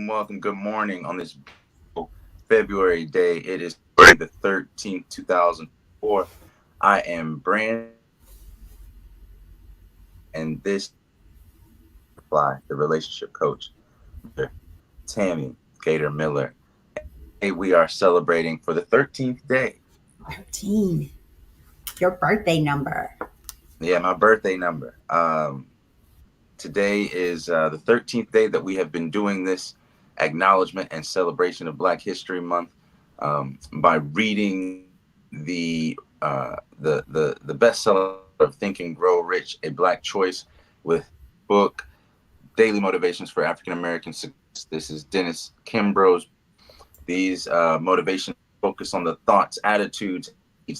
welcome. Good morning on this February day. It is February the 13th, 2004. I am Brandon, and this fly the relationship coach, Tammy Gator Miller. Hey, we are celebrating for the 13th day. 13. Your birthday number. Yeah, my birthday number. Today is the 13th day that we have been doing this acknowledgement and celebration of Black History Month by reading the bestseller of Think and Grow Rich, a Black Choice, with book Daily Motivations for African American Success. This is Dennis Kimbro's. These motivations focus on the thoughts, attitudes,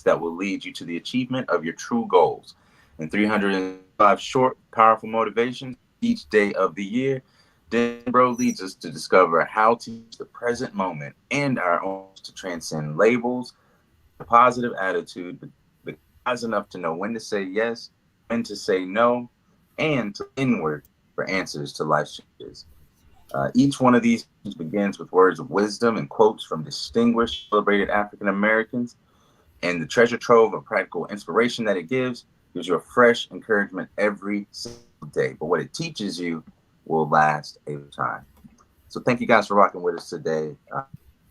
that will lead you to the achievement of your true goals. And 305 short, powerful motivations each day of the year, Denbro leads us to discover how to use the present moment and our own to transcend labels, a positive attitude, but wise enough to know when to say yes, when to say no, and to inward for answers to life's challenges. Each one of these begins with words of wisdom and quotes from distinguished, celebrated African Americans, and the treasure trove of practical inspiration that it gives you a fresh encouragement every single day. But what it teaches you will last a time. So thank you guys for rocking with us today.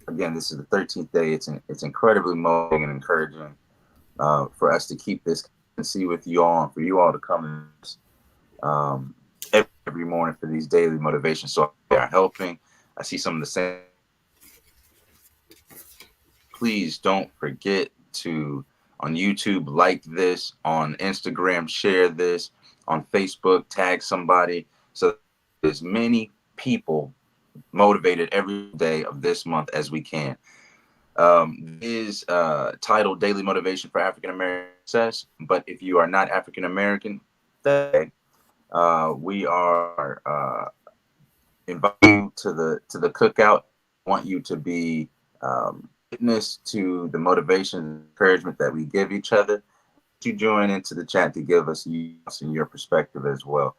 Again, this is the 13th day. It's incredibly motivating and encouraging for us to keep this consistency with you all, and for you all to come um, every morning for these daily motivations. So they are helping. I see some of the same. Please don't forget to, on YouTube, like this, on Instagram, share this, on Facebook, tag somebody, so as many people motivated every day of this month as we can. Is titled Daily Motivation for African American Success, but if you are not African American, we are inviting you to the cookout. Want you to be witness to the motivation and encouragement that we give each other. You join into the chat to give us your perspective as well.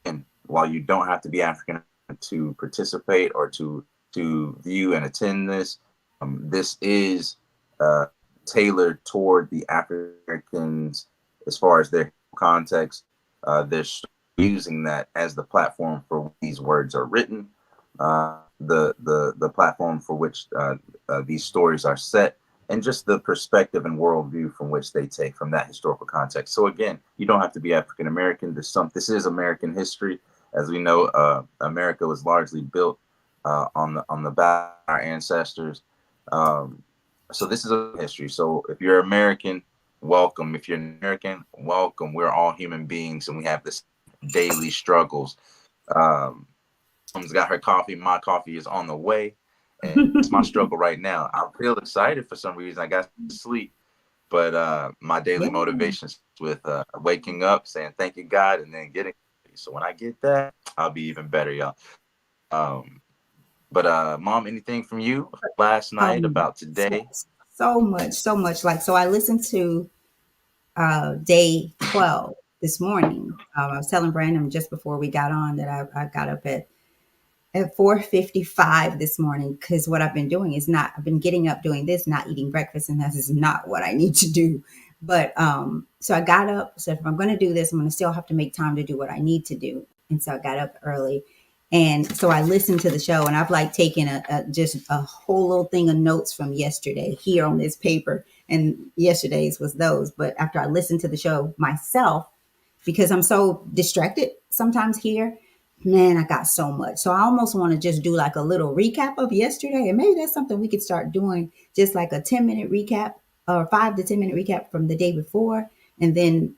And while you don't have to be African to participate or to view and attend this, this is uh, tailored toward the African Americans as far as their context. They're using that as the platform for these words are written, the platform for which these stories are set, and just the perspective and worldview from which they take from that historical context. So again, you don't have to be African American. This is American history. As we know, America was largely built on the back of our ancestors. Um, so this is a history. So if you're American, welcome. If you're American, welcome. We're all human beings, and we have this daily struggles. Um, Someone's got her coffee. My coffee is on the way, and it's my struggle right now. I feel excited for some reason. I got sleep, but my daily Yeah. motivations with waking up, saying thank you God, and then getting. So when I get that, I'll be even better, y'all. Um, but Mom, anything from you last night Um, about so, today? so much, so much. Like, so I listened to day 12 this morning. I was telling Brandon just before we got on that I got up at 4:55 this morning, because what I've been doing is not, I've been getting up doing this, not eating breakfast, and that is not what I need to do. But so I got up, said if I'm going to do this, I'm going to still have to make time to do what I need to do. And so I got up early, and so I listened to the show, and I've like taken a just a whole little thing of notes from yesterday here on this paper, and yesterday's was those. But after I listened to the show myself, because I'm so distracted sometimes here, man, I got so much. So I almost want to just do like a little recap of yesterday. And maybe that's something we could start doing, just like a 10-minute recap or 5 to 10 minute recap from the day before. And then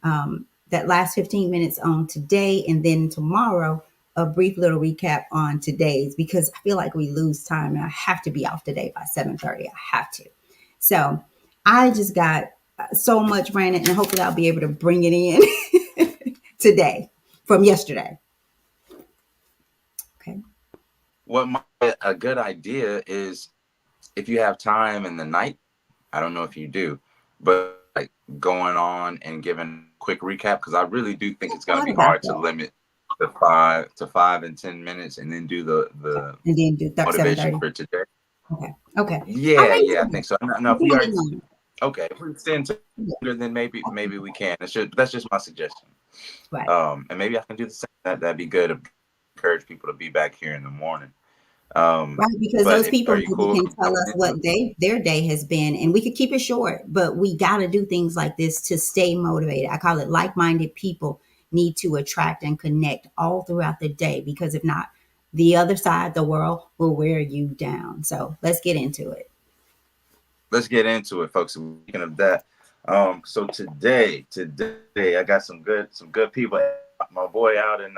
that last 15 minutes on today. And then tomorrow, a brief little recap on today's, because I feel like we lose time and I have to be off today by 7:30. I have to. So I just got so much, Brandon, and hopefully I'll be able to bring it in today from yesterday. Okay. What a good idea is, if you have time in the night. I don't know if you do, but like going on and giving a quick recap, because I really do think I it's going to thought be about hard to that. limit. to 5 and 10 minutes, and then do the and then do seven motivation thirty. for today. Okay. Okay. I Yeah, may yeah, I do think so. No, if we already that. okay, if we extend to Yeah. longer, then maybe we can. That's just my suggestion. Right. And maybe I can do the same. That'd be good. To encourage people to be back here in the morning. Right, because But those people are you maybe cool can if we tell jump us into what it? their day has been, and we could keep it short, but we got to do things like this to stay motivated. I call it like-minded people need to attract and connect all throughout the day, because if not, the other side, the world, will wear you down. So let's get into it. Let's get into it, folks. Speaking of that, so today I got some good people. My boy out in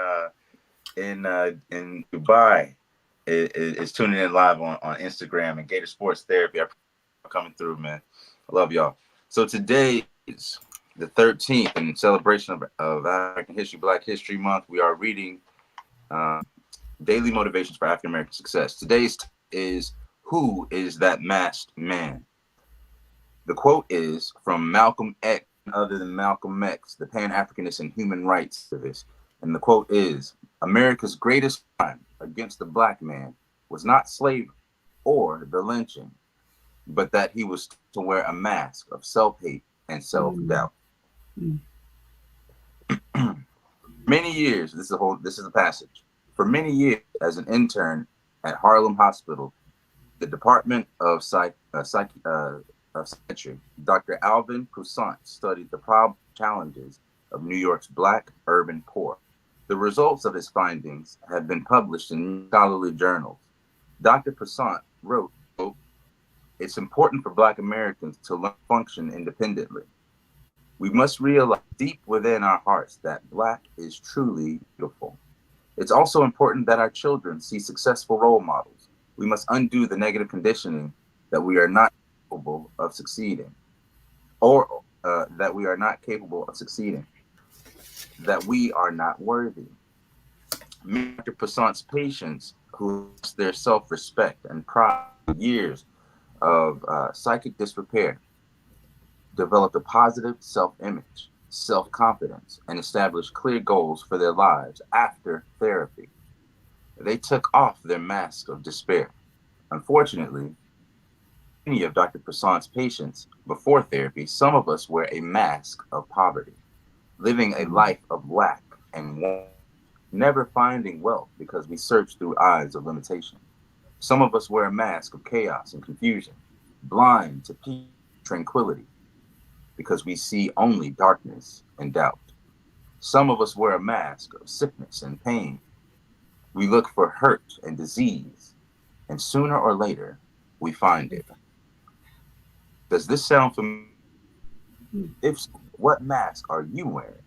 Dubai is tuning in live on Instagram, and Gator Sports Therapy. I appreciate y'all coming through, man. I love y'all. So today is the 13th in celebration of African History, Black History Month. We are reading Daily Motivations for African American Success. Today's is Who is That Masked Man? The quote is from Malcolm X, other than Malcolm X, the Pan Africanist and human rights activist. And the quote is America's greatest crime against the black man was not slavery or the lynching, but that he was to wear a mask of self hate and self Mm, doubt. mm, Many years, this is a passage. For many years, as an intern at Harlem Hospital, the Department of Psychiatry, Dr. Alvin Poussaint studied the problem challenges of New York's black urban poor. The results of his findings have been published in scholarly journals. Dr. Poussaint wrote, quote, it's important for black Americans to learn to function independently. We must realize deep within our hearts that black is truly beautiful. It's also important that our children see successful role models. We must undo the negative conditioning that we are not capable of succeeding, or that we are not capable of succeeding, that we are not worthy. Dr. Poussaint's patients who lost their self respect and pride through years of psychic disrepair developed a positive self image, self confidence, and established clear goals for their lives after therapy. They took off their mask of despair. Unfortunately, many of Dr. Poussaint's patients before therapy, some of us wear a mask of poverty, living a mm, life of lack and want, never finding wealth because we search through eyes of limitation. Some of us wear a mask of chaos and confusion, blind to peace, tranquility, because we see only darkness and doubt. Some of us wear a mask of sickness and pain. We look for hurt and disease, and sooner or later, we find it. Does this sound familiar? mm. If so, what mask are you wearing?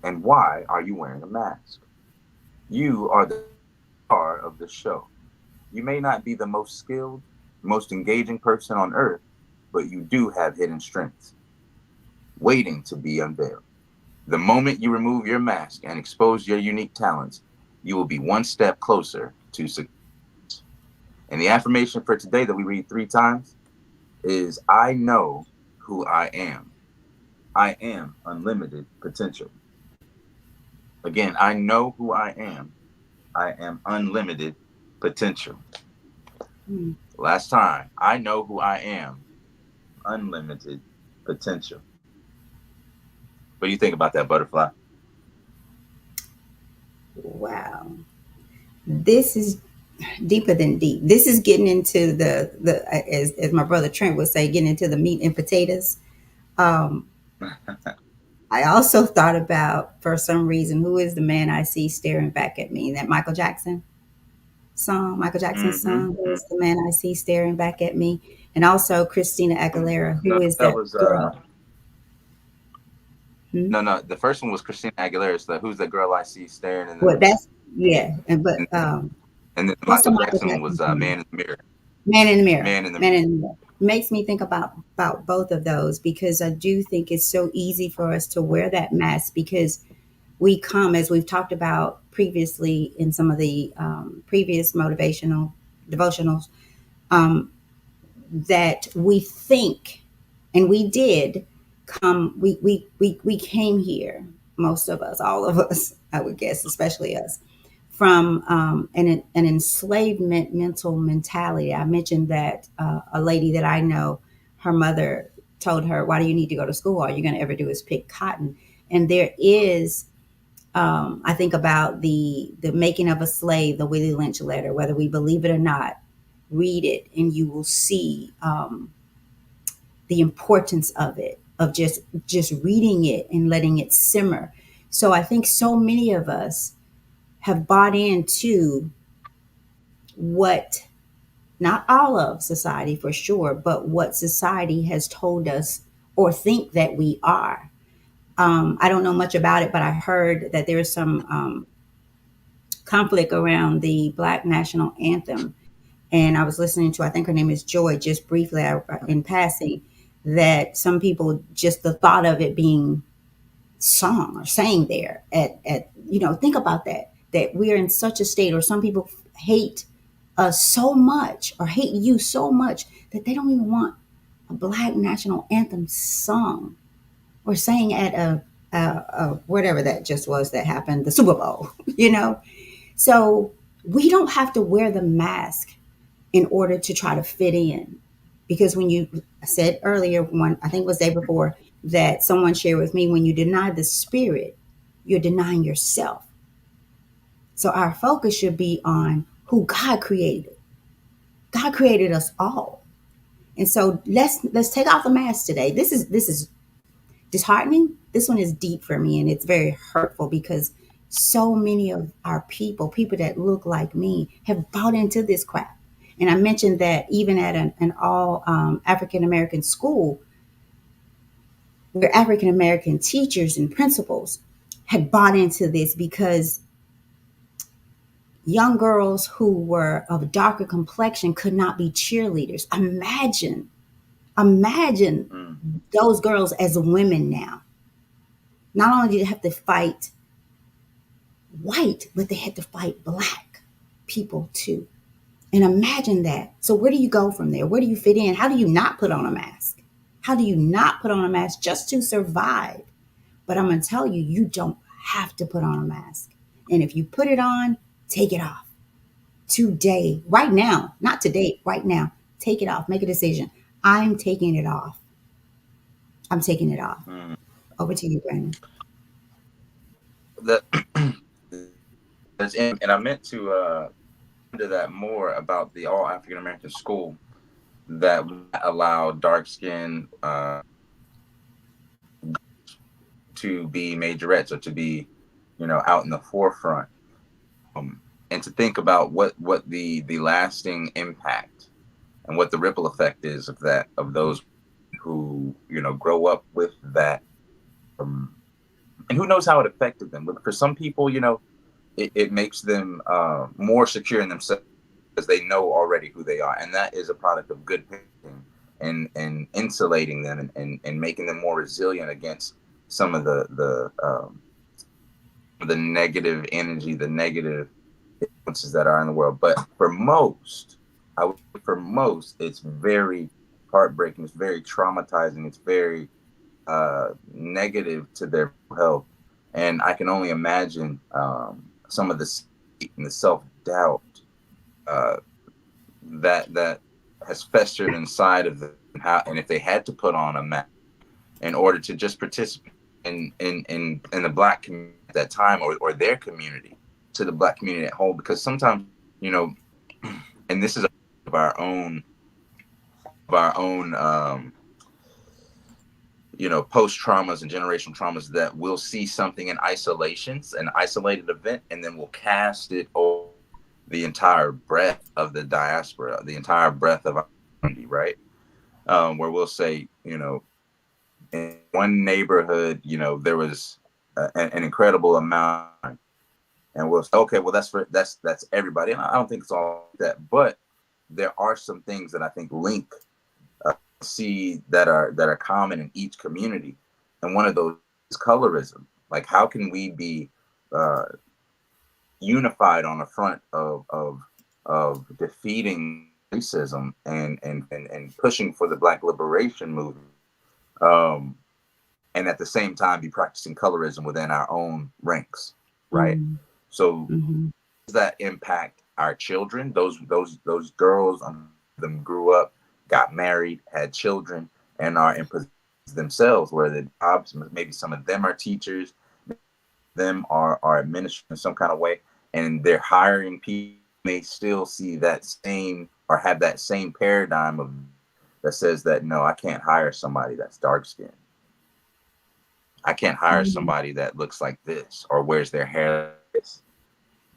And why are you wearing a mask? You are the star of the show. You may not be the most skilled, most engaging person on earth, but you do have hidden strengths waiting to be unveiled. The moment you remove your mask and expose your unique talents, you will be one step closer to success. And the affirmation for today that we read 3 times is I know who I am. I am unlimited potential. Again, I know who I am. I am unlimited potential. Mm. Last time, I know who I am. Unlimited potential. What do you think about that, Butterfly? Wow. This is deeper than deep. This is getting into the as my brother Trent would say, getting into the meat and potatoes. Um, I also thought about, for some reason, who is the man I see staring back at me? That Michael Jackson song, Michael Jackson's Mm-hmm. song, who is the man I see staring back at me? And also Christina Aguilera, No, who is that that was girl? Hmm? no. The first one was Christina Aguilera. So who's the girl I see staring in Well, the that's yeah. And but and, and then what's the Michael Michael Jackson one Jackson was song? Man in the Mirror. Man in the Mirror. Man in the Man Mirror. in the Mirror. Makes me think about both of those, because I do think it's so easy for us to wear that mask, because we come, as we've talked about previously in some of the previous motivational devotionals, um, that we think, and we did come, we came here. most of us, all of us, I would guess, especially us, from an enslavement mental mentality. I mentioned that a lady that I know, her mother told her, "Why do you need to go to school? All you're going to ever do is pick cotton." And there is, I think about the making of a slave, the Willie Lynch letter. Whether we believe it or not, read it, and you will see the importance of it, of just reading it and letting it simmer. So I think so many of us have bought into what, not all of society for sure, but what society has told us or think that we are. I don't know much about it, but I heard that there's some conflict around the Black national anthem. And I was listening to, I think her name is Joy, just briefly in passing, that some people, just the thought of it being song or sang there think about that we're in such a state, or some people hate us so much or hate you so much that they don't even want a Black national anthem sung or sang at a whatever that just was that happened, the Super Bowl. So we don't have to wear the mask in order to try to fit in. Because when you said earlier, one, I think it was the day before, that someone shared with me, when you deny the spirit, you're denying yourself. So our focus should be on who God created. God created us all. And so let's take off the mask today. This is disheartening. This one is deep for me, and it's very hurtful because so many of our people that look like me, have bought into this crap. And I mentioned that even at an all African American school, where African American teachers and principals had bought into this because young girls who were of a darker complexion could not be cheerleaders. Imagine those girls as women now. Not only did they have to fight white, but they had to fight Black people too. And imagine that. So where do you go from there? Where do you fit in? How do you not put on a mask? How do you not put on a mask just to survive? But I'm going to tell you, you don't have to put on a mask. And if you put it on, take it off today, right now, not today, right now. Take it off. Make a decision. I'm taking it off. I'm taking it off. Mm. Over to you, Brandon. That and I meant to into that more about the all African American school that allowed dark skin to be majorettes or to be, out in the forefront. And to think about what the lasting impact and what the ripple effect is of that, of those who grow up with that, um, and who knows how it affected them. But for some people, it makes them more secure in themselves because they know already who they are, and that is a product of good parenting and insulating them and making them more resilient against some of the negative energy, the negative influences that are in the world. But for most, it's very heartbreaking. It's very traumatizing. It's very negative to their health. And I can only imagine some of the self doubt uh, that has festered inside of them. And if they had to put on a mask in order to just participate in the Black community at that time, or their community, to the Black community at home, because sometimes, you know and this is of our own post traumas and generational traumas, that we'll see something in isolations, an isolated event, and then we'll cast it over the entire breadth of the diaspora, the entire breadth of our community, right? Where we'll say, in one neighborhood, there was an incredible amount, and we'll say, okay, well, that's everybody. And I don't think it's all like that, but there are some things that I think link, see, that are common in each community, and one of those is colorism. Like, how can we be uh, unified on the front of defeating racism and pushing for the Black liberation movement? Um, and at the same time be practicing colorism within our own ranks, right? Mm, So mhm, does that impact our children? Those girls, them grew up, got married, had children, and are in positions themselves where the jobs, maybe some of them are teachers, them are administering in some kind of way, and they're hiring people. May still see that same or have that same paradigm of that says that no, I can't hire somebody that's dark skinned. I can't hire mm, somebody that looks like this or wears their hair like this,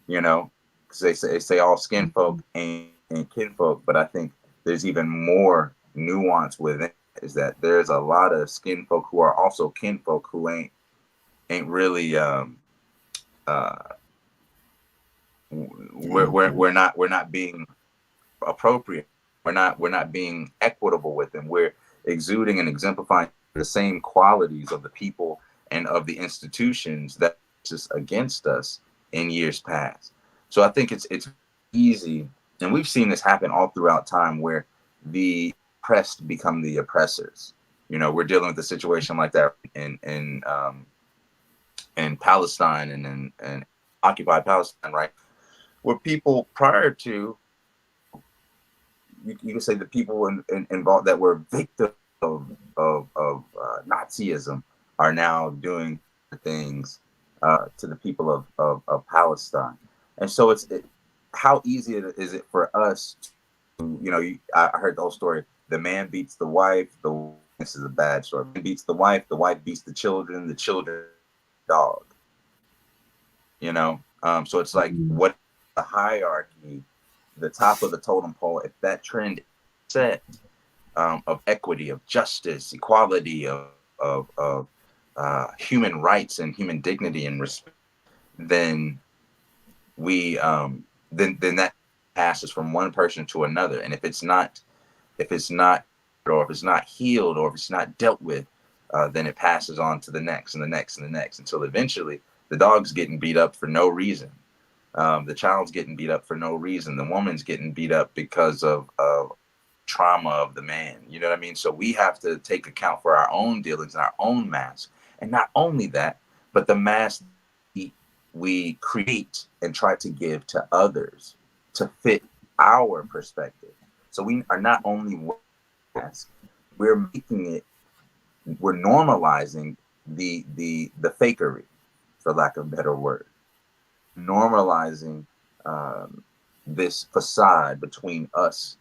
you know, because they say all skin mhm, folk ain't kinfolk, but I think there's even more nuance within it, is that there's a lot of skin folk who are also kinfolk who ain't really uh exactly. we're not being appropriate. We're not being equitable with them. We're exuding and exemplifying the same qualities of the people and of the institutions that just against us in years past. So I think it's easy, and we've seen this happen all throughout time, where the oppressed become the oppressors. We're dealing with a situation like that in Palestine and occupied Palestine, right? Where people prior to, you can say, the people involved that were victims of Nazism are now doing things to the people of Palestine. And so how easy is it for us to, I heard the whole story. The man beats the wife. This is a bad story. The man beats the wife beats the children dog. So it's like, Mm, what the hierarchy, the top of the totem pole, if that trend is set, of equity, of justice, equality, of human rights and human dignity and respect, then we then that passes from one person to another. And if it's not or if it's not healed or if it's not dealt with, then it passes on to the next and the next and the next, until eventually the dog's getting beat up for no reason. The child's getting beat up for no reason. The woman's getting beat up because of trauma of the man. You know what I mean? So we have to take account for our own dealings and our own mask. And not only that, but the mask we create and try to give to others to fit our perspective. So we are not only wearing mask, we're making it, we're normalizing the fakery, for lack of a better word. Normalizing um, this facade between us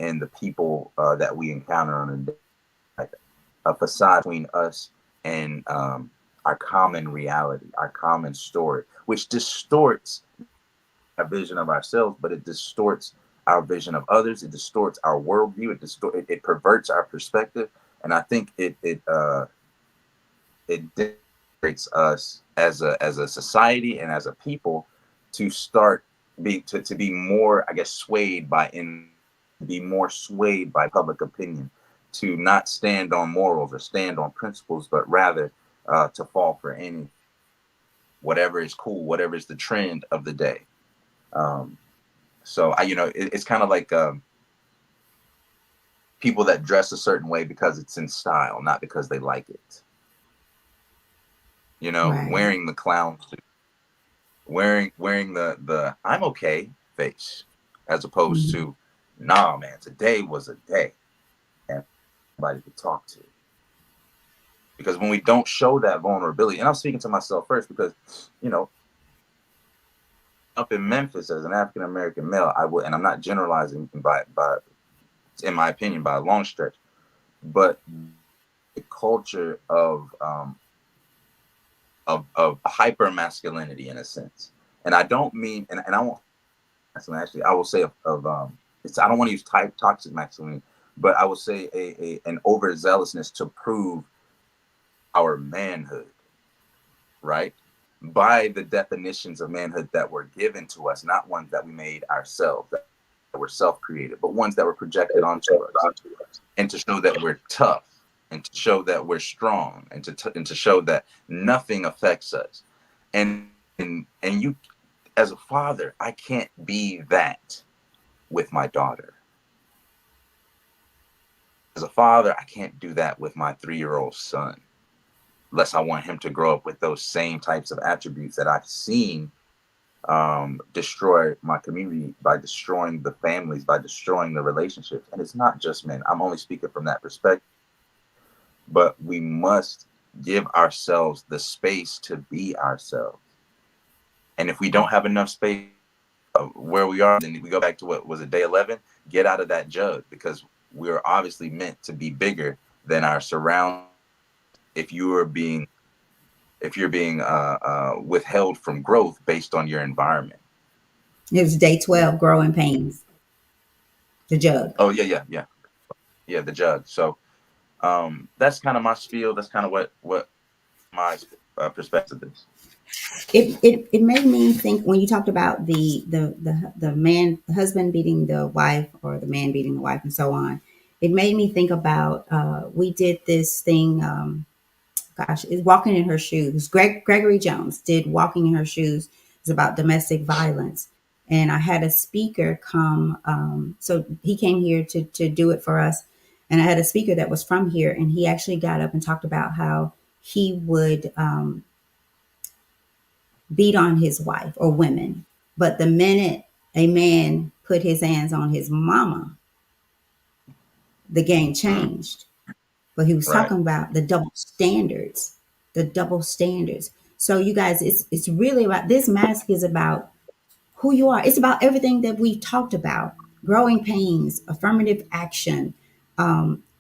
and the people that we encounter on a day, like a facade between us and our common reality, our common story, which distorts our vision of ourselves, but it distorts our vision of others. It distorts our worldview. It perverts our perspective, and I think it demonstrates us as a society and as a people to start to be more, I guess, swayed by in be more swayed by public opinion, to not stand on morals or stand on principles, but rather to fall for any whatever is cool, whatever is the trend of the day. Um, so it's kind of like people that dress a certain way because it's in style, not because they like it. right. Wearing the clown suit, wearing the I'm okay face, as opposed Mm, to, nah, man, today was a day and nobody to talk to. Because when we don't show that vulnerability, and I'm speaking to myself first, because you know up in Memphis as an African American male, I would, and I'm not generalizing by in my opinion by a long stretch, but the culture of hyper masculinity, in a sense. And I don't mean, and I won't actually, I will say it's, I don't want to use type toxic masculinity, but I will say an overzealousness to prove our manhood, right? By the definitions of manhood that were given to us, not ones that we made ourselves, that were self-created, but ones that were projected onto us, and to show that we're tough, and to show that we're strong, and to show that nothing affects us. And you, as a father, I can't be that with my daughter. As a father, I can't do that with my 3-year-old son. unless I want him to grow up with those same types of attributes that I've seen destroy my community by destroying the families, by destroying the relationships. And it's not just men. I'm only speaking from that perspective, but we must give ourselves the space to be ourselves. And if we don't have enough space where we are, then we go back to what was it, day 11? Get out of that jug, because we're obviously meant to be bigger than our surroundings. If you are being if you're being withheld from growth based on your environment. It was day 12, growing pains, the jug. Oh yeah, the jug. So that's kind of my spiel. That's kind of what my perspective is. It made me think when you talked about the man, the husband beating the wife, or the man beating the wife, and so on. It made me think about we did this thing. Gosh, is walking in her shoes. Gregory Jones did walking in her shoes. It's about domestic violence, and I had a speaker come. So he came here to do it for us, and I had a speaker that was from here, and he actually got up and talked about how he would beat on his wife or women, but the minute a man put his hands on his mama, the game Mm, changed. But he was right. talking about the double standards, the double standards. So you guys, it's really about, this mask is about who you are. It's about everything that we talked about: growing pains, affirmative action.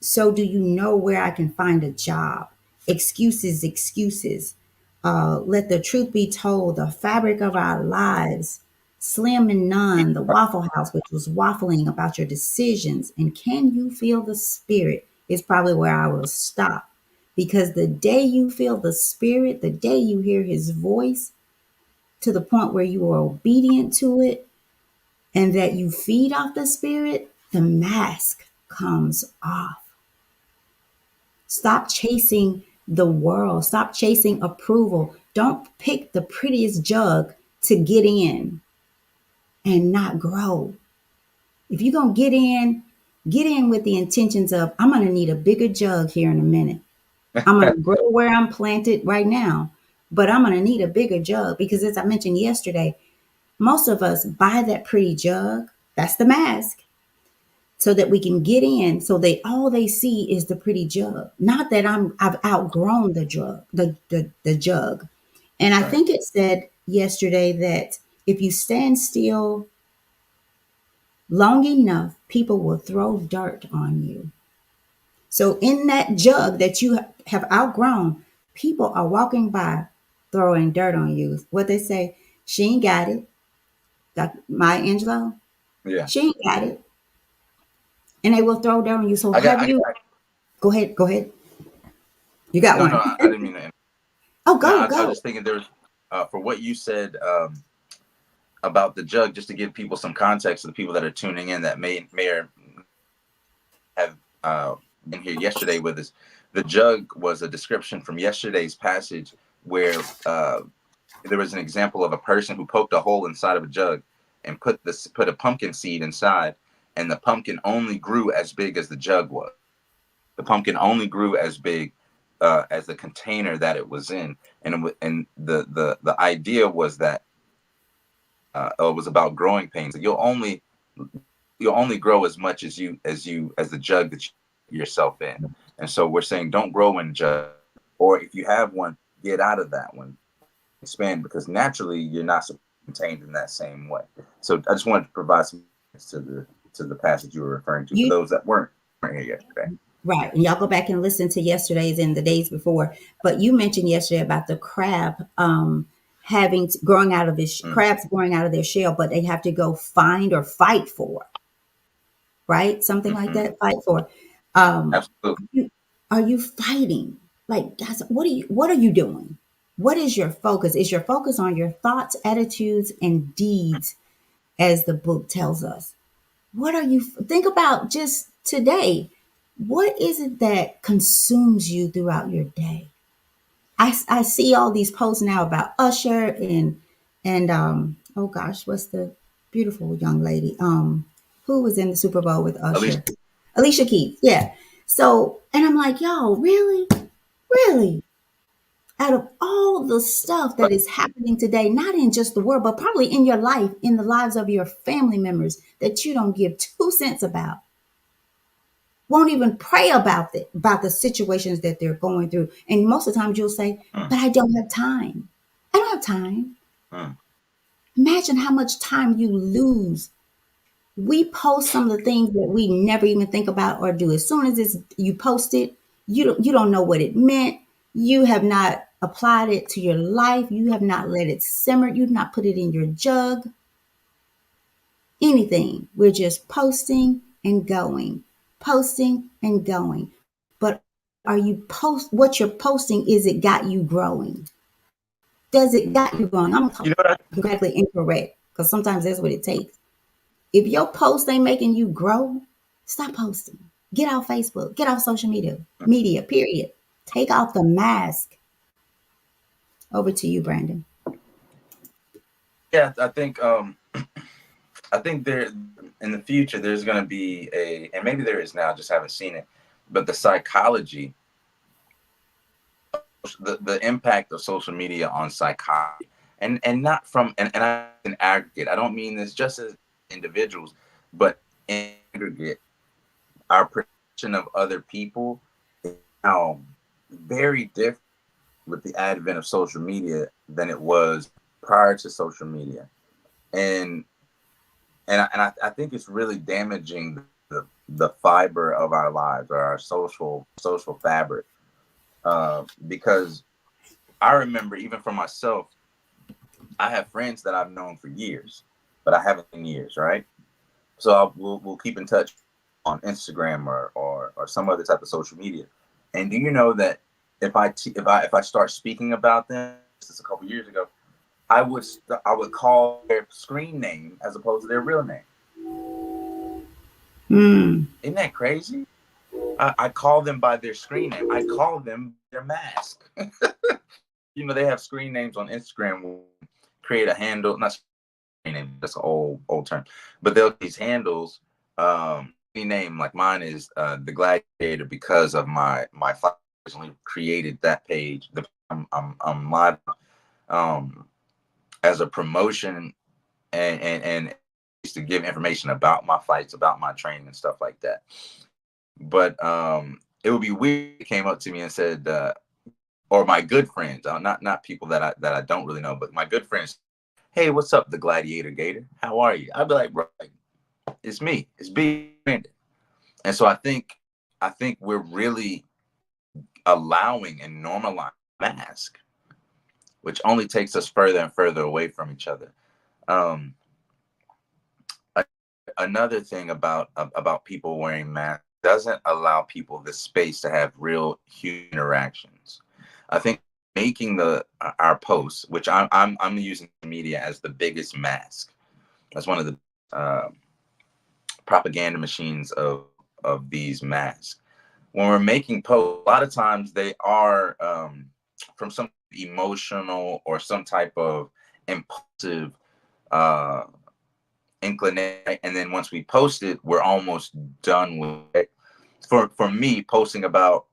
So, do you know where I can find a job? Excuses, excuses. Let the truth be told, the fabric of our lives. Slim and None, the Waffle House, which was waffling about your decisions. And can you feel the spirit? Is probably where I will stop. Because the day you feel the spirit, the day you hear his voice, to the point where you are obedient to it and that you feed off the spirit, the mask comes off. Stop chasing the world. Stop chasing approval. Don't pick the prettiest jug to get in and not grow. If you're going to get in with the intentions of, I'm going to need a bigger jug here in a minute. I'm going to grow where I'm planted right now, but I'm going to need a bigger jug because, as I mentioned yesterday, most of us buy that pretty jug. That's the mask. So that we can get in, so they all they see is the pretty jug. Not that I've outgrown the jug. And I Right. think it said yesterday that if you stand still long enough, people will throw dirt on you. So in that jug that you have outgrown, people are walking by throwing dirt on you. What they say, she ain't got it. Dr. Maya Angelou, Yeah. she ain't got it. And they will throw dirt on you. So I got. have you, go ahead, go ahead. You got No, no. one. I didn't mean to. Oh, No, go, I was go. just thinking there's for what you said about the jug, just to give people some context to the people that are tuning in that may or have been here yesterday with us. The jug was a description from yesterday's passage where there was an example of a person who poked a hole inside of a jug and put a pumpkin seed inside, and the pumpkin only grew as big as the jug was. The pumpkin only grew as big as the container that it was in, and the idea was that it was about growing pains. You'll only grow as much as the jug that you yourself in. And so we're saying don't grow in jug, or if you have one, get out of that one, expand, because naturally you're not contained in that same way. So I just wanted to provide some to the passage you were referring to for You those that weren't here yesterday. right. And y'all go back and listen to yesterday's and the days before. But you mentioned yesterday about the crab growing out of his Mm, crabs growing out of their shell, but they have to go find or fight for, right? Something like mm-hmm. that. Fight for. Um, Absolutely. you, are you fighting? Like, guys, what are you doing? What is your focus? Is your focus on your thoughts, attitudes, and deeds, as the book tells us? What are you think about just today? What is it that consumes you throughout your day? I see all these posts now about Usher and oh gosh, what's the beautiful young lady who was in the Super Bowl with Alicia. Usher? Alicia Keys, yeah. So, and I'm like, y'all, really? Really? Out of all the stuff that is happening today, not in just the world, but probably in your life, in the lives of your family members that you don't give 2 cents about, won't even pray about the situations that they're going through. And most of the times you'll say, mm, but I don't have time. I don't have time. mm. Imagine how much time you lose. We post some of the things that we never even think about or do. As soon as you post it, you don't know what it meant. You have not applied it to your life. You have not let it simmer. You've not put it in your jug. Anything. We're just posting and going, posting and going. But are you post what you're posting? Is it got you growing? Does it got you growing? I'm You know what? completely incorrect because sometimes that's what it takes. If your post ain't making you grow, stop posting. Get off Facebook. Get off social media, period. Take off the mask. Over to you, Brandon. Yeah, I think there in the future there's going to be and maybe there is now, just haven't seen it, but the psychology, the impact of social media on psychology, and not from and I in aggregate. I don't mean this just as individuals, but in aggregate, our perception of other people is now very different with the advent of social media than it was prior to social media, and I think it's really damaging the fiber of our lives or our social fabric, because I remember even for myself, I have friends that I've known for years, but I haven't in years, right? So we'll keep in touch on Instagram or some other type of social media. And do you know that if I start speaking about them, this is a couple years ago, I would call their screen name as opposed to their real name. Hmm. Isn't that crazy? I call them by their screen name. I call them their mask. You know, they have screen names on Instagram. Create a handle, not screen name. That's an old term, but they'll these handles. Any name like mine is the Gladiator because of my father originally created that page. I'm live as a promotion and to give information about my fights, about my training and stuff like that. But it would be weird if it came up to me and said, or my good friends, not people that I don't really know, but my good friends, hey, what's up, the Gladiator Gator? How are you? I'd be like, bro, like, it's me, it's B. Brandon. And so I think we're really allowing and normalizing mask, which only takes us further and further away from each other. Um, Another thing about people wearing masks doesn't allow people the space to have real human interactions. I think making the our posts, which I'm using media as the biggest mask. That's one of the uh, propaganda machines of these masks. When we're making posts, a lot of times they are from some emotional or some type of impulsive uh, inclination, and then once we post it, we're almost done with it. For me, posting about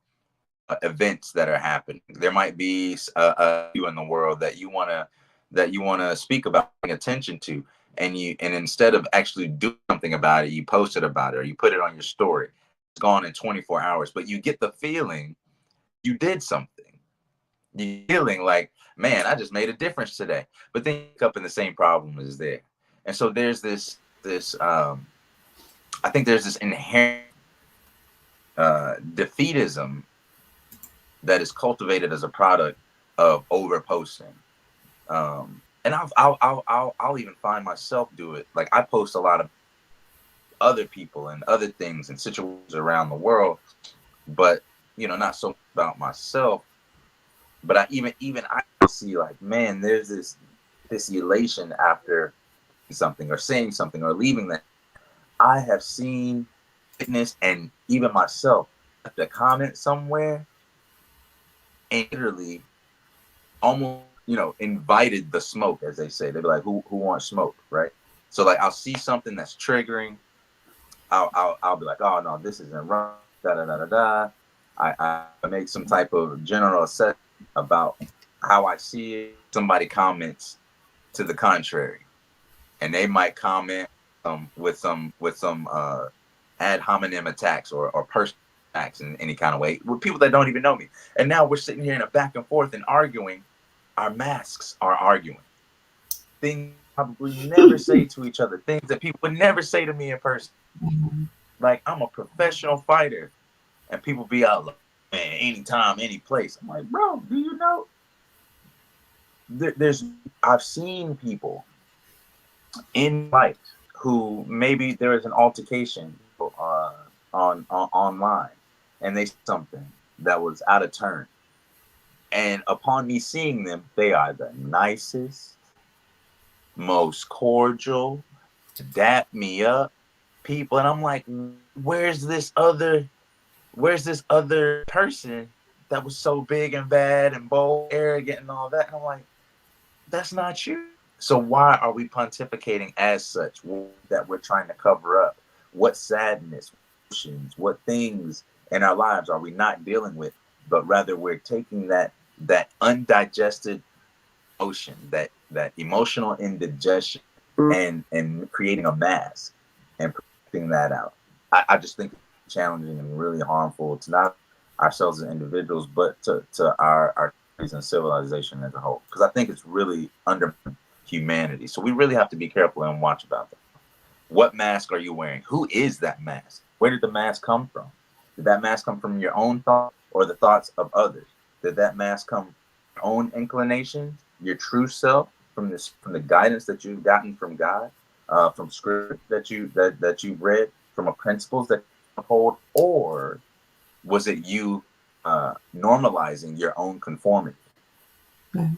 events that are happening, there might be a you in the world that you want to speak about, paying attention to, and instead of actually doing something about it, you post it about it or you put it on your story. It's gone in 24 hours, but you get the feeling you did something. You feeling like, man, I just made a difference today. But then you wake up and the same problem is there. And so there's this I think there's this inherent defeatism that is cultivated as a product of over posting. And I'll even find myself do it. Like I post a lot of other people and other things and situations around the world, but not so much about myself. But I see like, man, there's this elation after something or saying something or leaving that. I have seen, witnessed, and even myself left a comment somewhere and literally almost, invited the smoke, as they say. They'd be like, who wants smoke, right? So like I'll see something that's triggering. I'll be like, oh no, this isn't right. Da da da da da. I make some type of general assessment about how I see it, somebody comments to the contrary, and they might comment with some ad hominem attacks or personal attacks in any kind of way with people that don't even know me. And now we're sitting here in a back and forth and arguing. Our masks are arguing things probably never say to each other, things that people would never say to me in person. Like, I'm a professional fighter, and people be out like, man, anytime, any place. I'm like, bro, do you know? There's I've seen people in fight who maybe there is an altercation on online, and they something that was out of turn. And upon me seeing them, they are the nicest, most cordial, dap me up people, and I'm like, where's this other person that was so big and bad and bold, arrogant, and all that? And I'm like, that's not you. So why are we pontificating as such that we're trying to cover up? What sadness, what things in our lives are we not dealing with, but rather we're taking that undigested emotion, that emotional indigestion, and creating a mask and projecting that out. I just think it's challenging and really harmful to not ourselves as individuals, but to our countries and civilization as a whole. Because I think it's really under humanity. So we really have to be careful and watch about that. What mask are you wearing? Who is that mask? Where did the mask come from? Did that mask come from your own thought or the thoughts of others? Did that mask come from your own inclinations, your true self, from the guidance that you've gotten from God, from script that you've read, from a principles that you hold, or was it you normalizing your own conformity Okay.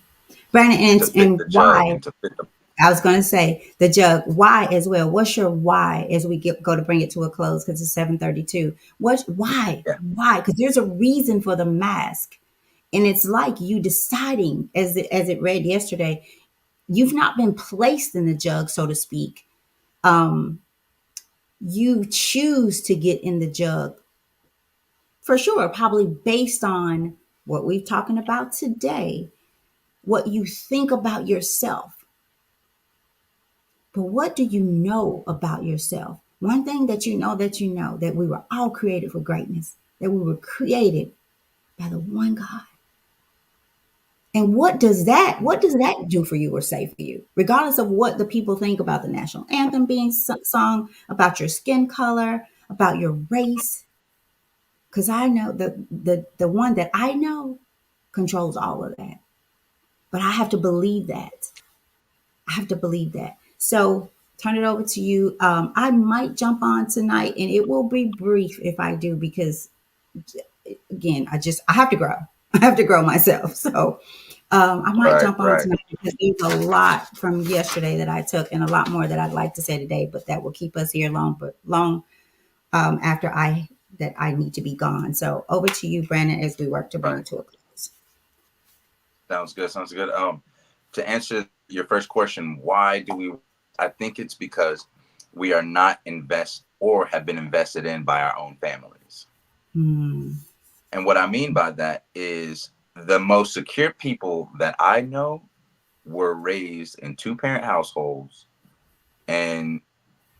Brandon, to fit and the jug why? and to fit the I was going to say the jug. Why as well? What's your why as we go to bring it to a close because it's 7:32. What's why? yeah. Why? Because there's a reason for the mask, and it's like you deciding, as it read yesterday, you've not been placed in the jug, so to speak. Um, you choose to get in the jug for sure, probably based on what we're talking about today, what you think about yourself. But what do you know about yourself? One thing that you know that we were all created for greatness, that we were created by the one God. And what does that do for you or say for you? Regardless of what the people think about the national anthem being sung, about your skin color, about your race, because I know the one that I know controls all of that. But I have to believe that. I have to believe that. So turn it over to you. I might jump on tonight, and it will be brief if I do, because again, I have to grow. I have to grow myself. So I might Right, jump on right. tonight because there's a lot from yesterday that I took, and a lot more that I'd like to say today. But that will keep us here long after I need to be gone. So over to you, Brandon, as we work to bring Right. it to a close. Sounds good. Sounds good. To answer your first question, why do we? I think it's because we are not invest or have been invested in by our own families. Hmm. And what I mean by that is the most secure people that I know were raised in two-parent households and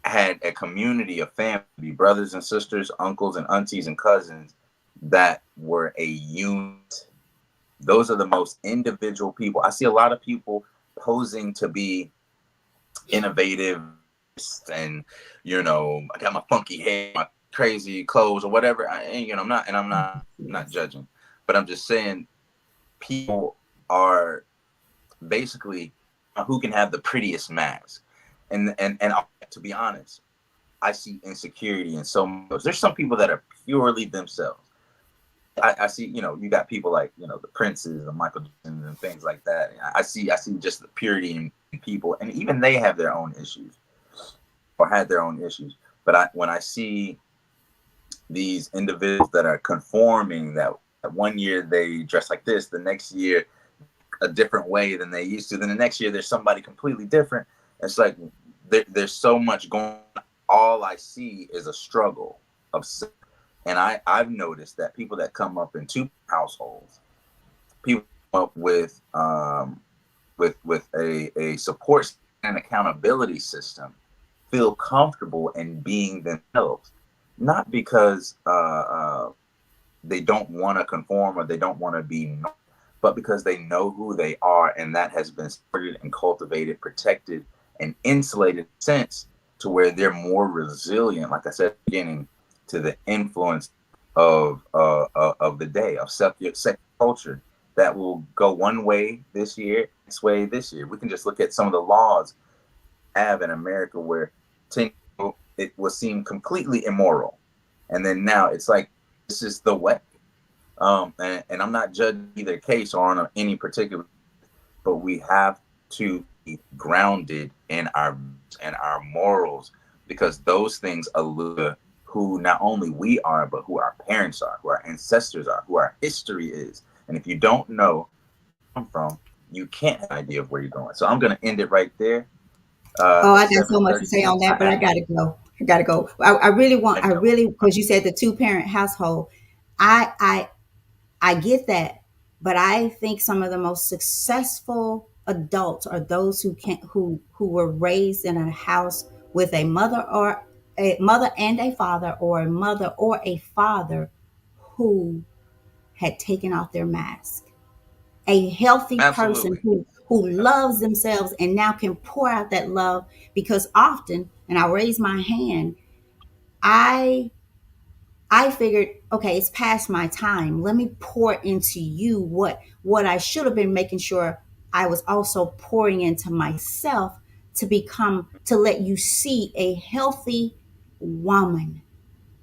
had a community of family, brothers and sisters, uncles and aunties and cousins that were a unit. Those are the most individual people. I see a lot of people posing to be innovative and I got my funky hair, my crazy clothes or whatever. I'm not judging, but I'm just saying people are basically who can have the prettiest mask. And to be honest, I see insecurity in so much. There's some people that are purely themselves. I see, you got people like, the Princes and Michael Jacksons and things like that. I see just the purity in people, and even they have their own issues or had their own issues. But when I see these individuals that are conforming, that one year they dress like this, the next year a different way than they used to, then the next year there's somebody completely different. It's like there's so much going on. All I see is a struggle of, and I've noticed that people that come up in two households, people up with a support and accountability system feel comfortable in being themselves, not because they don't want to conform or they don't want to be normal, but because they know who they are, and that has been supported and cultivated, protected, and insulated since to where they're more resilient. Like I said at the beginning, to the influence of the day of secular culture that will go one way this year, next way this year. We can just look at some of the laws have in America where 10 it was seem completely immoral, and then now it's like this is the way. And I'm not judging either case or on any particular, but we have to be grounded in our morals, because those things allude who not only we are, but who our parents are, who our ancestors are, who our history is. And if you don't know where you come from, you can't have an idea of where you're going. So I'm going to end it right there. Oh, I It's got so much to say on 7:36. that, but I gotta go. I gotta go. I really want. I I know. really, because you said the two-parent household. I I I get that, but I think some of the most successful adults are those who can who were raised in a house with a mother and a father, or a mother or a father who had taken off their mask. A healthy person Absolutely. who loves themselves and now can pour out that love, because often, and I raise my hand, I I figured, okay, it's past my time. Let me pour into you what I should have been making sure I was also pouring into myself, to let you see a healthy woman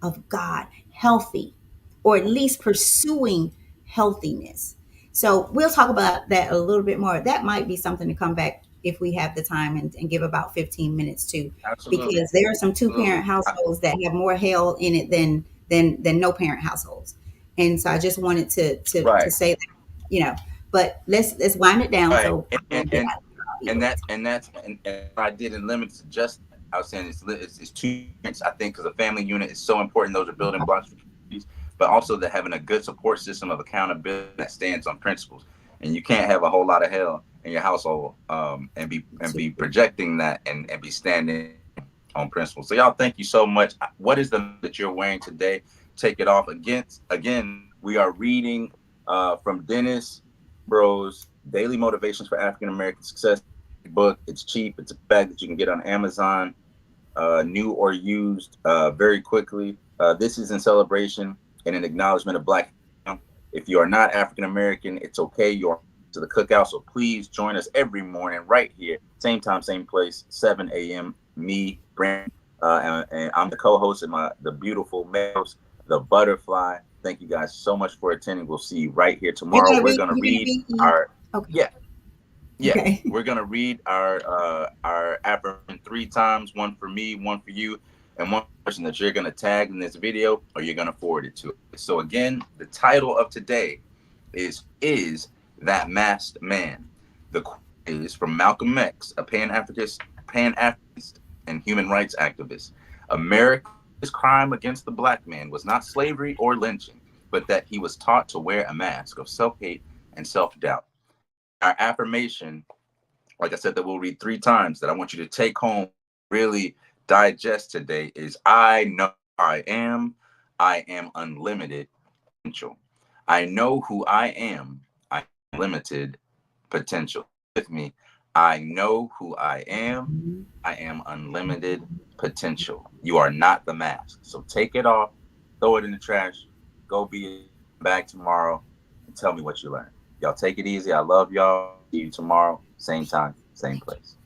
of God, healthy, or at least pursuing healthiness. So we'll talk about that a little bit more. That might be something to come back if we have the time, and give about 15 minutes to, Absolutely. because there are some two Absolutely. parent households that have more hell in it than no parent households. And so I just wanted to Right. say that, but let's wind it down Right. so I can get out of And here. and I did in limits just I was saying it's two units. I think because a family unit is so important. Those are building blocks for communities, but also that having a good support system of accountability that stands on principles. And you can't have a whole lot of hell in your household, and be projecting that, and be standing on principles. So y'all, thank you so much. What is the that you're wearing today? Take it off. Again, we are reading from Dennis Bros Daily Motivations for African American Success book. It's cheap. It's a bag that you can get on Amazon, new or used, very quickly. This is in celebration and an acknowledgement of Black. If you are not African American, it's okay. You're to the cookout, so please join us every morning right here, same time, same place, 7 a.m. Me, Brandon, and I'm the co-host, and the beautiful males, the butterfly. Thank you guys so much for attending. We'll see you right here tomorrow. We're gonna You're gonna read read. our Okay. yeah yeah, Okay. we're gonna read our affirmation 3 times, one for me, one for you, and one person that you're gonna tag in this video or you're gonna forward it to. So again, the title of today is that masked man. The quote is from Malcolm X, a pan-Africanist and human rights activist. America's crime against the black man was not slavery or lynching, but that he was taught to wear a mask of self-hate and self-doubt. Our affirmation, like I said, that we'll read 3 times, that I want you to take home, really digest today, is I know I am unlimited potential. I know who I am, I am limited potential. With me, I know who I am unlimited potential. You are not the mask. So take it off, throw it in the trash, go be back tomorrow, and tell me what you learned. Y'all take it easy. I love y'all. See you tomorrow, same time, same place.